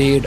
$1.5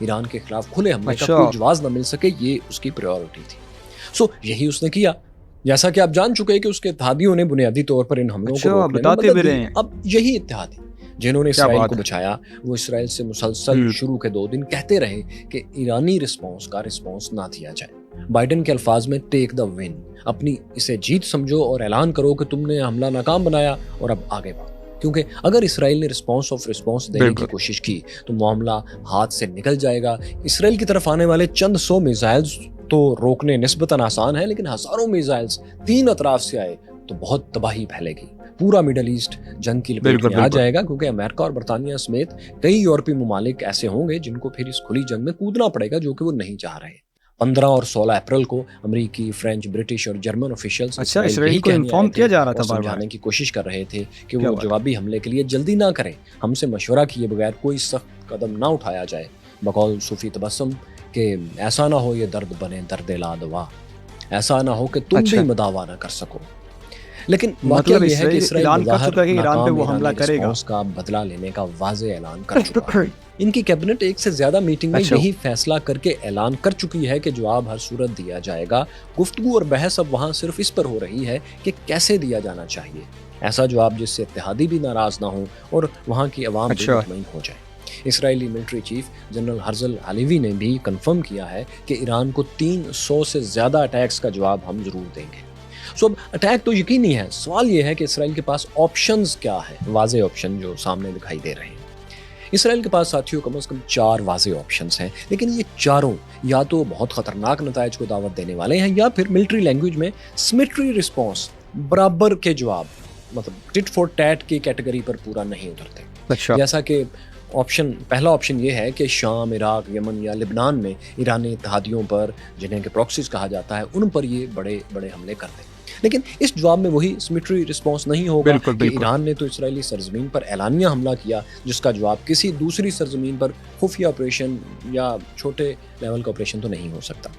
ایران کے خلاف کھلے حملے کا اچھا کوئی جواز نہ مل سکے، یہ اس کی پریورٹی تھی۔ سو یہی اس نے کیا، جیسا کہ آپ جان چکے ہیں کہ اس کے اتحادیوں نے بنیادی طور پر ان حملوں کو اچھا روکنے میں بتاتے بھی مدد رہے دی۔ ہیں، اب یہی اتحادی جنہوں نے کیا اسرائیل بات کو ہے۔ بچایا، وہ اسرائیل سے مسلسل شروع کے 2 دن کہتے رہے کہ ایرانی رسپانس کا رسپانس نہ دیا جائے۔ بائیڈن کے الفاظ میں ٹیک دا ون، اپنی اسے جیت سمجھو اور اعلان کرو کہ تم نے حملہ ناکام بنایا اور اب آگے بڑھو، کیونکہ اگر اسرائیل نے رسپانس آف رسپانس دینے کی بالکل کوشش کی تو معاملہ ہاتھ سے نکل جائے گا۔ اسرائیل کی طرف آنے والے چند 100 میزائلز تو روکنے نسبتاً آسان ہے، لیکن ہزاروں میزائلز 3 اطراف سے آئے تو بہت تباہی پھیلے گی۔ پورا مڈل ایسٹ جنگ کی لپیٹ بالکل میں آ بالکل جائے گا، کیونکہ امریکہ اور برطانیہ سمیت کئی یورپی ممالک ایسے ہوں گے جن کو پھر اس کھلی جنگ میں کودنا پڑے گا، جو کہ وہ نہیں چاہ رہے۔ 15 اور 16 اپریل کو امریکی، فرینچ، برٹش اور جرمن آفیشلز اچھا اسرائیل اسرائیل یہی کو کہنے انفارم آئے کیا تھے جا رہا اور تھا بار بار، سمجھانے کی کوشش کر رہے تھے کہ کیا وہ بات ہے۔ جوابی حملے کے لیے جلدی نہ کریں، ہم سے مشورہ کیے بغیر کوئی سخت قدم نہ اٹھایا جائے، بقول صوفی تبسم کہ ایسا نہ ہو یہ درد بنے درد لا دوا، ایسا نہ ہو کہ تم اچھا بھی مداوا نہ کر سکو۔ لیکن واقعہ مطلب یہ ہے کہ اسرائیل اعلان کر بظاہر چکا ہے کہ ایران پہ ناکام وہ حملہ ایرانی کرے گا۔ رسپانس کا بدلہ لینے کا واضح اعلان کر چکا ہے۔ ان کی کیبنٹ ایک سے زیادہ میٹنگ میں اچھا یہی فیصلہ کر کے اعلان کر چکی ہے کہ جواب ہر صورت دیا جائے گا۔ گفتگو اور بحث اب وہاں صرف اس پر ہو رہی ہے کہ کیسے دیا جانا چاہیے، ایسا جواب جس سے اتحادی بھی ناراض نہ ہوں اور وہاں کی عوام بھی اچھا مطمئن ہو جائے۔ اسرائیلی ملٹری چیف جنرل ہرزل حلیوی نے بھی کنفرم کیا ہے کہ ایران کو 300 سے زیادہ اٹیکس کا جواب ہم ضرور دیں گے۔ سو اب اٹیک تو یقینی ہے، سوال یہ ہے کہ اسرائیل کے پاس آپشنز کیا ہیں، واضح آپشن جو سامنے دکھائی دے رہے ہیں۔ اسرائیل کے پاس ساتھیوں کم از کم 4 واضح آپشنز ہیں، لیکن یہ چاروں یا تو بہت خطرناک نتائج کو دعوت دینے والے ہیں یا پھر ملٹری لینگویج میں سمیٹری رسپانس، برابر کے جواب، مطلب ٹٹ فور ٹیٹ کی کیٹیگری پر پورا نہیں اترتے۔ اچھا جیسا کہ پہلا آپشن یہ ہے کہ شام، عراق، یمن یا لبنان میں ایرانی اتحادیوں پر، جنہیں کہ پراکسیز کہا جاتا ہے، ان پر یہ بڑے بڑے حملے کرتے ہیں۔ لیکن اس جواب میں وہی سمیٹری رسپانس نہیں ہوگا بالکل کہ بالکل ایران نے تو اسرائیلی سرزمین پر اعلانیہ حملہ کیا، جس کا جواب کسی دوسری سرزمین پر خفیہ آپریشن یا چھوٹے لیول کا آپریشن تو نہیں ہو سکتا۔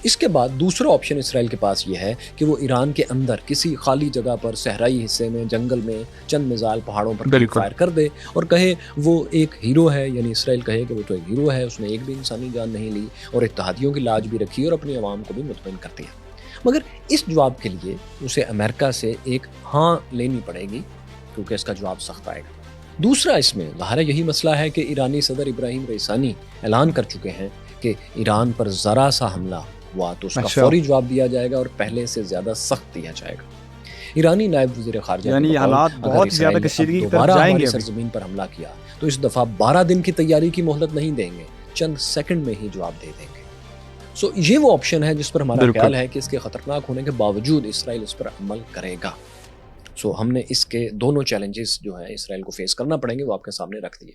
اس کے بعد دوسرا آپشن اسرائیل کے پاس یہ ہے کہ وہ ایران کے اندر کسی خالی جگہ پر، صحرائی حصے میں، جنگل میں چند میزائل پہاڑوں پر بالکل فائر کر دے اور کہے وہ ایک ہیرو ہے، یعنی اسرائیل کہے کہ وہ تو ایک ہیرو ہے، اس نے ایک بھی انسانی جان نہیں لی اور اتحادیوں کی لاج بھی رکھی اور اپنی عوام کو بھی مطمئن کر دیا۔ مگر اس جواب کے لیے اسے امریکہ سے ایک ہاں لینی پڑے گی، کیونکہ اس کا جواب سخت آئے گا۔ دوسرا اس میں ظاہر یہی مسئلہ ہے کہ ایرانی صدر ابراہیم رئیسانی اعلان کر چکے ہیں کہ ایران پر ذرا سا حملہ ہوا تو اس کا اچھا فوری جواب دیا جائے گا اور پہلے سے زیادہ سخت دیا جائے گا۔ ایرانی نائب وزیر خارجہ یعنی کے بقول حالات اگر بہت زیادہ اسرائیل نے کشیدگی اب کی طرف دوبارہ جائیں ہماری گے ابھی۔ سرزمین پر حملہ کیا تو اس دفعہ 12 دن کی تیاری کی مہلت نہیں دیں گے، چند سیکنڈ میں ہی جواب دے دیں گے۔ سو یہ وہ آپشن ہے جس پر ہمارا بالکل خیال ہے کہ اس کے خطرناک ہونے کے باوجود اسرائیل اس پر عمل کرے گا۔ سو ہم نے اس کے دونوں چیلنجز جو ہیں اسرائیل کو فیس کرنا پڑیں گے، وہ آپ کے سامنے رکھ دیے۔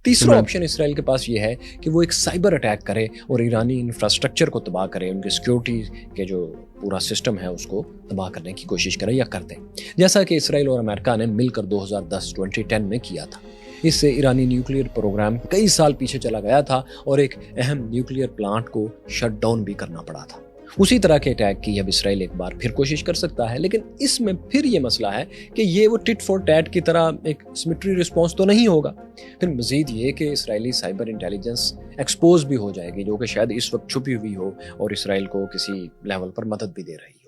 تیسرا آپشن اسرائیل کے پاس یہ ہے کہ وہ ایک سائبر اٹیک کرے اور ایرانی انفراسٹرکچر کو تباہ کرے، ان کے سیکیورٹی کے جو پورا سسٹم ہے اس کو تباہ کرنے کی کوشش کرے یا کر دیں، جیسا کہ اسرائیل اور امریکہ نے مل کر 2010 میں کیا تھا۔ اس سے ایرانی نیوکلیئر پروگرام کئی سال پیچھے چلا گیا تھا اور ایک اہم نیوکلیئر پلانٹ کو شٹ ڈاؤن بھی کرنا پڑا تھا۔ اسی طرح کے اٹیک کی اب اسرائیل ایک بار پھر کوشش کر سکتا ہے، لیکن اس میں پھر یہ مسئلہ ہے کہ یہ وہ ٹٹ فور ٹیٹ کی طرح ایک سمیٹری رسپانس تو نہیں ہوگا۔ پھر مزید یہ کہ اسرائیلی سائبر انٹیلیجنس ایکسپوز بھی ہو جائے گی، جو کہ شاید اس وقت چھپی ہوئی ہو اور اسرائیل کو کسی لیول پر مدد بھی دے رہی ہو۔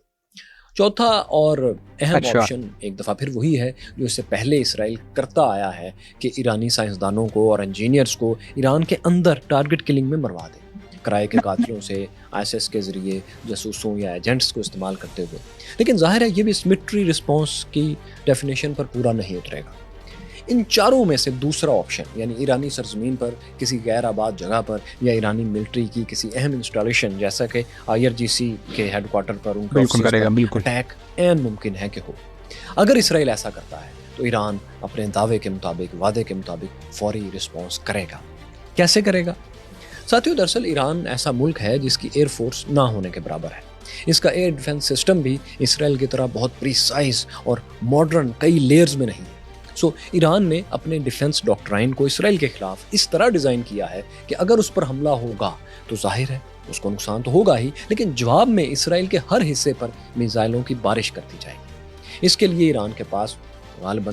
چوتھا اور اہم آپشن ایک دفعہ پھر وہی ہے جو اس سے پہلے اسرائیل کرتا آیا ہے کہ ایرانی سائنسدانوں کو اور انجینئرز کو ایران کے اندر ٹارگٹ کلنگ میں مروا دے، کرائے کے قاتلوں سے، ISIS کے ذریعے جاسوسوں یا ایجنٹس کو استعمال کرتے ہوئے۔ لیکن ظاہر ہے یہ بھی سمیٹری رسپانس کی ڈیفینیشن پر پورا نہیں اترے گا۔ ان چاروں میں سے دوسرا آپشن، یعنی ایرانی سرزمین پر کسی غیر آباد جگہ پر یا ایرانی ملٹری کی کسی اہم انسٹالیشن جیسا کہ IRGC کے ہیڈ کوارٹر پر ان کا اٹیک عین ممکن ہے کہ ہو۔ اگر اسرائیل ایسا کرتا ہے تو ایران اپنے دعوے کے مطابق، وعدے کے مطابق فوری رسپانس کرے گا۔ کیسے کرے گا؟ ساتھیوں، دراصل ایران ایسا ملک ہے جس کی ایئر فورس نہ ہونے کے برابر ہے۔ اس کا ایئر ڈیفنس سسٹم بھی اسرائیل کی طرح بہت پریسائز اور ماڈرن کئی لیئرز میں نہیں ہے۔ سو ایران نے اپنے ڈیفنس ڈاکٹرائن کو اسرائیل کے خلاف اس طرح ڈیزائن کیا ہے کہ اگر اس پر حملہ ہوگا تو ظاہر ہے اس کو نقصان تو ہوگا ہی، لیکن جواب میں اسرائیل کے ہر حصے پر میزائلوں کی بارش کرتی جائے گی۔ اس کے لیے ایران کے پاس غالباً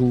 2,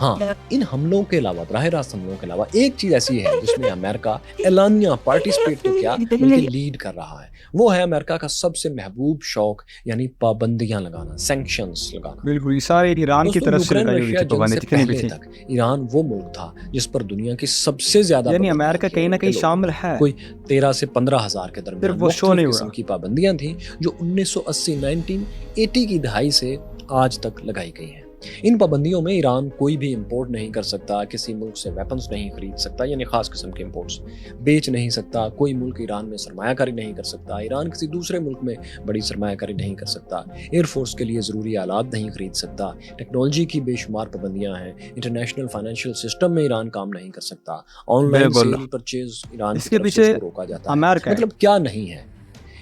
ہاں، ان حملوں کے علاوہ، براہ راست حملوں کے علاوہ ایک چیز ایسی ہے جس میں امریکہ اعلانیہ پارٹیسپیٹ تو کیا بلکہ لیڈ کر رہا ہے، وہ ہے امریکہ کا سب سے محبوب شوق، یعنی پابندیاں لگانا، سینکشنز لگانا۔ بالکل، یہ سارے ایران کی دوستوں، طرف سے یوکرین لگائی ہوئی رشیا تھی جنگ پابندی، سے جتنی بھی پہلے تھی. تک ایران وہ ملک تھا جس پر دنیا کی سب سے زیادہ یعنی پابندیاں امریکہ کیے کہیں نہ گئے کہیں تھے شامل لوگوں ہے، پر۔ کوئی 13 سے 15 ہزار کے صرف درمیان وہ شو نہیں مختلف ہو قسم رہا. کی پابندیاں تھیں جو 1980 1980 کی دہائی سے آج تک لگائی گئی ہیں۔ ان پابندیوں میں ایران کوئی بھی امپورٹ نہیں کر سکتا، کسی ملک سے ویپنز نہیں خرید سکتا، یعنی خاص قسم کے امپورٹس بیچ نہیں سکتا، کوئی ملک ایران میں سرمایہ کاری نہیں کر سکتا، ایران کسی دوسرے ملک میں بڑی سرمایہ کاری نہیں کر سکتا، ایئر فورس کے لیے ضروری آلات نہیں خرید سکتا، ٹیکنالوجی کی بے شمار پابندیاں ہیں، انٹرنیشنل فائنینشیل سسٹم میں ایران کام نہیں کر سکتا، آن لائن بالکل. سیل پرچیز ایران اس کی کے طرف سے اس پیچھے کو روکا جاتا ہے۔ امریکہ ہے، مطلب کیا نہیں ہے؟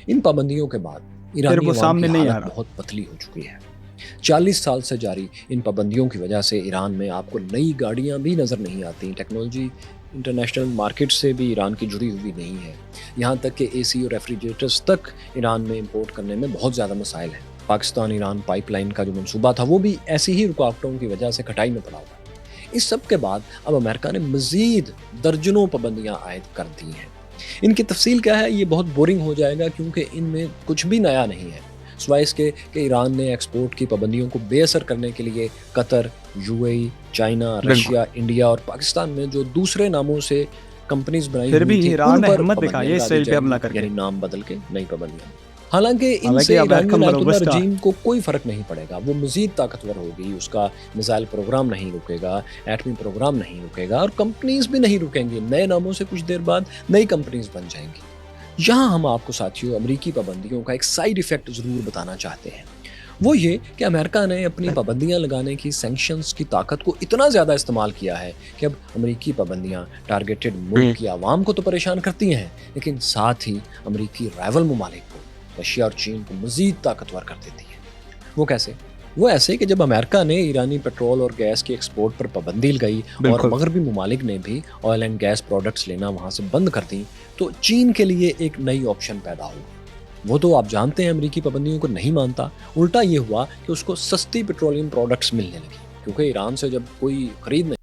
ان پابندیوں کے بعد پھر ایرانی وہ عوام سامنے کی نہیں آ حالت رہا. بہت پتلی ہو چکی ہے۔ 40 سال سے جاری ان پابندیوں کی وجہ سے ایران میں آپ کو نئی گاڑیاں بھی نظر نہیں آتی، ٹیکنالوجی انٹرنیشنل مارکیٹ سے بھی ایران کی جڑی ہوئی نہیں ہے، یہاں تک کہ اے سی اور ریفریجریٹرز تک ایران میں امپورٹ کرنے میں بہت زیادہ مسائل ہیں۔ پاکستان ایران پائپ لائن کا جو منصوبہ تھا وہ بھی ایسی ہی رکاوٹوں کی وجہ سے کھٹائی میں پڑا ہوا ہے۔ اس سب کے بعد اب امریکہ نے مزید درجنوں پابندیاں عائد کر دی ہیں۔ ان کی تفصیل کیا ہے یہ بہت بورنگ ہو جائے گا کیونکہ ان میں کچھ بھی نیا نہیں ہے، سوائے اس کے کہ ایران نے ایکسپورٹ کی پابندیوں کو بے اثر کرنے کے لیے Qatar, U A E, China, Russia, India اور پاکستان میں جو دوسرے ناموں سے کمپنیز بنائی پھر ہوئی بھی تھیں ایران ان نے پر ہمت پابندیاں دکھائی ہے لگا دی اسرائیل پہ جائیں حملہ گی، کر کے. یعنی نام بدل کے نئی پابندیاں۔ حالانکہ ان حالانکہ سے ایرانی امریکہ آیت اللہ ملوث تھا. رجیم کو کوئی فرق نہیں پڑے گا، وہ مزید طاقتور ہوگی، اس کا میزائل پروگرام نہیں رکے گا، ایٹمی پروگرام نہیں رکے گا اور کمپنیز بھی نہیں رکیں گی، نئے ناموں سے کچھ دیر بعد نئی کمپنیز بن جائیں گی۔ یہاں ہم آپ کو ساتھیوں امریکی پابندیوں کا ایک سائیڈ ایفیکٹ ضرور بتانا چاہتے ہیں، وہ یہ کہ امریکہ نے اپنی پابندیاں لگانے کی سینکشنز کی طاقت کو اتنا زیادہ استعمال کیا ہے کہ اب امریکی پابندیاں ٹارگیٹڈ ملک کی عوام کو تو پریشان کرتی ہیں لیکن ساتھ ہی امریکی رائیول ممالک کو، رشیا اور چین کو مزید طاقتور کر دیتی ہیں۔ وہ کیسے؟ وہ ایسے کہ جب امریکہ نے ایرانی پیٹرول اور گیس کی ایکسپورٹ پر پابندی لگائی اور بالکل. مغربی ممالک نے بھی آئل اینڈ گیس پروڈکٹس لینا وہاں سے بند کر دیں تو چین کے لیے ایک نئی آپشن پیدا ہوئی۔ وہ تو آپ جانتے ہیں امریکی پابندیوں کو نہیں مانتا، الٹا یہ ہوا کہ اس کو سستی پیٹرولیم پروڈکٹس ملنے لگی کیونکہ ایران سے جب کوئی خرید نہیں۔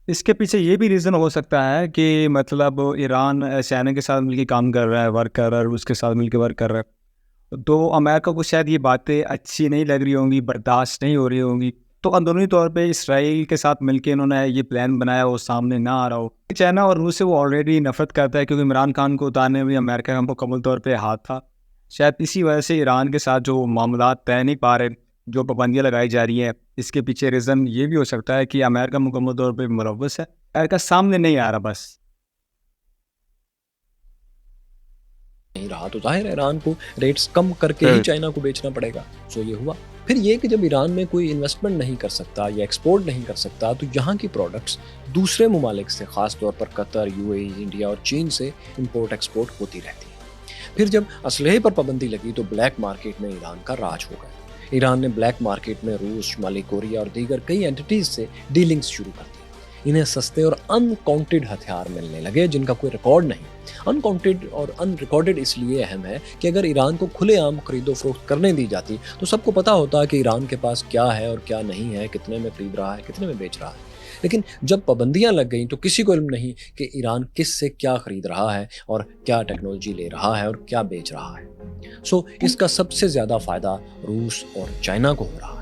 اس کے پیچھے یہ بھی ریزن ہو سکتا ہے کہ مطلب ایران چائنا کے ساتھ مل کے کام کر رہا ہے، ورک کر رہا ہے، روس کے ساتھ مل کے ورک کر رہا ہے، تو امریکہ کو شاید یہ باتیں اچھی نہیں لگ رہی ہوں گی، برداشت نہیں ہو رہی ہوں گی، تو اندرونی طور پہ اسرائیل کے ساتھ مل کے انہوں نے یہ پلان بنایا، وہ سامنے نہ آ رہا ہو۔ چائنا اور روس سے وہ آلریڈی نفرت کرتا ہے کیونکہ عمران خان کو اتارنے میں امریکہ کا مکمل طور پہ ہاتھ تھا، شاید اسی وجہ سے ایران کے ساتھ جو معاملات طے نہیں پا رہے، جو پابندیاں لگائی جا رہی ہیں، اس کے پیچھے ریزن یہ بھی ہو سکتا ہے کہ امریکہ مکمل طور پہ ملوث ہے، امریکہ سامنے نہیں آ رہا بس۔ نہیں رہا تو ظاہر ہے ایران کو ریٹس کم کر کے ہی چائنا کو بیچنا پڑے گا، سو یہ ہوا۔ پھر یہ کہ جب ایران میں کوئی انویسٹمنٹ نہیں کر سکتا یا ایکسپورٹ نہیں کر سکتا تو یہاں کی پروڈکٹس دوسرے ممالک سے، خاص طور پر قطر، یو اے ای، انڈیا اور چین سے امپورٹ ایکسپورٹ ہوتی رہتی ہے۔ پھر جب اسلحے پر پابندی لگی تو بلیک مارکیٹ میں ایران کا راج ہو گیا۔ ایران نے بلیک مارکیٹ میں روس، شمالی کوریا اور دیگر کئی اینٹیز سے ڈیلنگز شروع کر دی۔ انہیں سستے اور ان کاؤنٹڈ ہتھیار ملنے لگے جن کا کوئی ریکارڈ نہیں۔ ان کاؤنٹڈ اور ان ریکارڈڈ اس لیے اہم ہے کہ اگر ایران کو کھلے عام خرید و فروخت کرنے دی جاتی تو سب کو پتا ہوتا کہ ایران کے پاس کیا ہے اور کیا نہیں ہے، کتنے میں خرید رہا ہے، کتنے میں بیچ رہا ہے۔ لیکن جب پابندیاں لگ گئیں تو کسی کو علم نہیں کہ ایران کس سے کیا خرید رہا ہے اور کیا ٹیکنالوجی لے رہا ہے اور کیا بیچ رہا ہے۔ سو اس کا سب سے زیادہ فائدہ روس اور چائنا کو ہو رہا ہے۔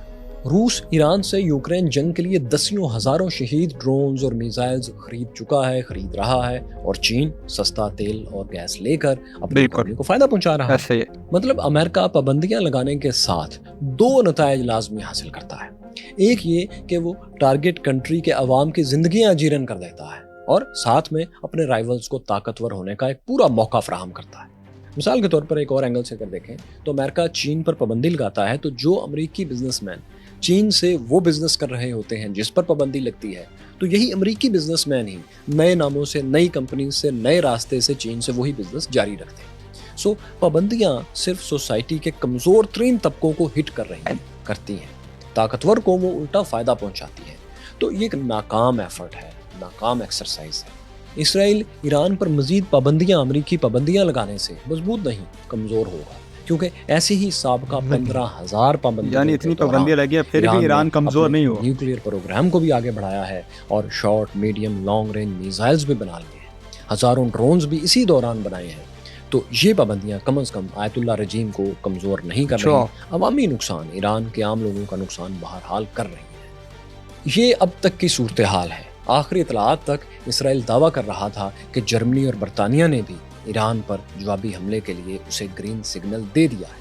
روس ایران سے یوکرین جنگ کے لیے دسیوں ہزاروں شہید ڈرونز اور میزائلز خرید چکا ہے، خرید رہا ہے، اور چین سستا تیل اور گیس لے کر اپنی اکانومی کو فائدہ پہنچا رہا ہے۔ مطلب امریکہ پابندیاں لگانے کے ساتھ دو نتائج لازمی حاصل کرتا ہے، ایک یہ کہ وہ ٹارگٹ کنٹری کے عوام کی زندگیاں اجیرن کر دیتا ہے اور ساتھ میں اپنے رائیولز کو طاقتور ہونے کا ایک پورا موقع فراہم کرتا ہے۔ مثال کے طور پر ایک اور اینگل سے اگر دیکھیں تو امریکہ چین پر پابندی لگاتا ہے تو جو امریکی بزنس مین چین سے وہ بزنس کر رہے ہوتے ہیں جس پر پابندی لگتی ہے تو یہی امریکی بزنس مین ہی نئے ناموں سے، نئی کمپنیز سے، نئے راستے سے چین سے وہی بزنس جاری رکھتے ہیں۔ سو پابندیاں صرف سوسائٹی کے کمزور ترین طبقوں کو ہٹ کرتی ہیں، طاقتور کو وہ الٹا فائدہ پہنچاتی ہیں۔ تو یہ ایک ناکام ایفرٹ ہے، ناکام ایکسرسائز ہے۔ اسرائیل ایران پر مزید پابندیاں، امریکی پابندیاں لگانے سے مضبوط نہیں، کمزور ہوگا۔ کیونکہ ایسی ہی سابقہ 15,000 پابندیوں یعنی کے اتنی دوران پابندیاں لگی ہیں پھر بھی ایران نے ایران کمزور اپنے نہیں ہوا. نیوکلیئر پروگرام کو بھی آگے بڑھایا ہے اور short medium long range missiles بھی بنا لیے ہیں. ہزاروں ڈرونز بھی اسی دوران بنائے ہیں. تو یہ پابندیاں کم از کم آیت اللہ رجیم کو کمزور نہیں کر رہی، عوامی نقصان، ایران کے عام لوگوں کا نقصان بہرحال کر رہی ہیں. یہ اب تک کی صورتحال ہے. آخری اطلاعات تک اسرائیل دعویٰ کر رہا تھا کہ جرمنی اور برطانیہ نے بھی ایران پر جوابی حملے کے لیے اسے گرین سگنل دے دیا ہے.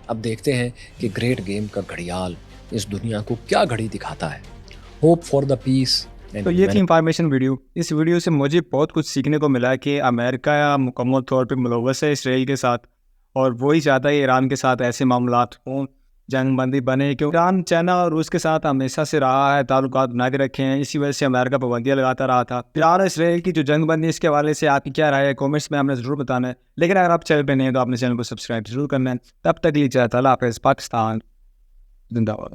اب دیکھتے ہیں کہ گریٹ گیم کا گھڑیال اس دنیا کو کیا گھڑی دکھاتا ہے. ہوپ فار دا پیس. تو یہ تھی انفارمیشن ویڈیو. اس ویڈیو سے مجھے بہت کچھ سیکھنے کو ملا کہ امریکہ مکمل طور پہ ملوث ہے اسرائیل کے ساتھ، اور وہی چاہتا ہے ایران کے ساتھ ایسے معاملات ہوں، جنگ بندی بنے، کیونکہ ایران چائنا اور روس کے ساتھ ہمیشہ سے رہا ہے، تعلقات بنا کے رکھے ہیں. اسی وجہ سے امریکہ پابندیاں لگاتا رہا تھا. ایران اور اسرائیل کی جو جنگ بندی اس کے حوالے سے آپ کی کیا رائے ہے کامنٹس میں ہمیں ضرور بتانا ہے. لیکن اگر آپ چینل پہ نہیں ہیں تو آپ نے چینل کو سبسکرائب ضرور کرنا ہے. تب تک لیجیے اللہ حافظ. پاکستان زندہ باد.